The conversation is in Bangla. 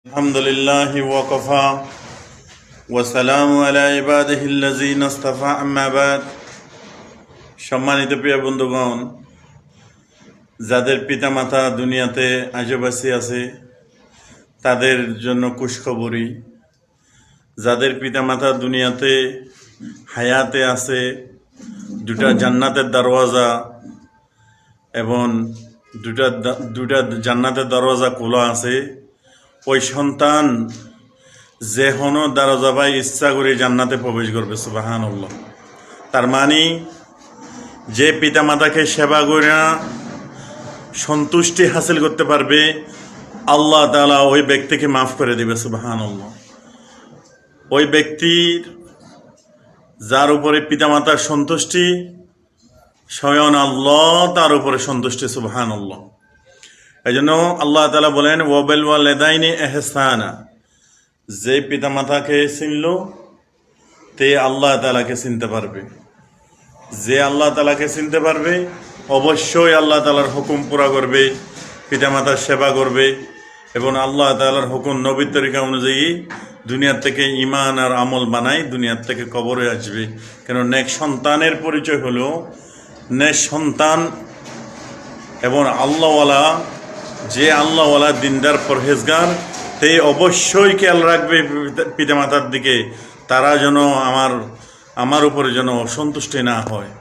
আলহামদুলিল্লাহি ওয়া কাফা ওয়া সালামু আলা ইবাদিহিল্লাযিনা ইসতাফা আম্মা বাদ। সম্মানিত প্রিয় বন্ধুগণ, যাদের পিতামাতা দুনিয়াতে আজও বেঁচে আছে তাদের জন্য খুশখবরি। যাদের পিতামাতা দুনিয়াতে হায়াতে আছে, দুটা জান্নাতের দরওয়াজা এবং দুটা জান্নাতের দরওয়াজা খোলা আছে। ওই সন্তান যে হনো দরজা পাই ইচ্ছা করে জান্নাতে প্রবেশ করবে। সুবহানাল্লাহ। তার মানে যে পিতামাতাকে সেবা করে সন্তুষ্টি হাসিল করতে পারবে, আল্লাহ তাআলা ওই ব্যক্তিকে মাফ করে দিবে। সুবহানাল্লাহ। ওই ব্যক্তির যার উপরে পিতামাতার সন্তুষ্টি, স্বয়ং আল্লাহ তার উপরে সন্তুষ্টি। সুবহানাল্লাহ। এই জন্য আল্লাহ তাআলা বলেন, ওয়াবিল ওয়ালিদাইনি ইহসানা। যে পিতামাতাকে চিনল তে আল্লাহ তাআলাকে চিনতে পারবে। যে আল্লাহ তাআলাকে চিনতে পারবে অবশ্যই আল্লাহ তাআলার হুকুম পুরা করবে, পিতামাতার সেবা করবে এবং আল্লাহ তাআলার হুকুম নবীর তরিকা অনুযায়ী দুনিয়ার থেকে ঈমান আর আমল বানাই দুনিয়ার থেকে কবরে আসবে। কেন নেক সন্তানের পরিচয় হলো নেক সন্তান এবং আল্লাহওয়ালা। যে আল্লাহওয়ালা দিনদার পরহেজগার তে অবশ্যই খেয়াল রাখবে পিতামাতার দিকে, তারা যেন আমার উপরে যেন অসন্তুষ্টি না হয়।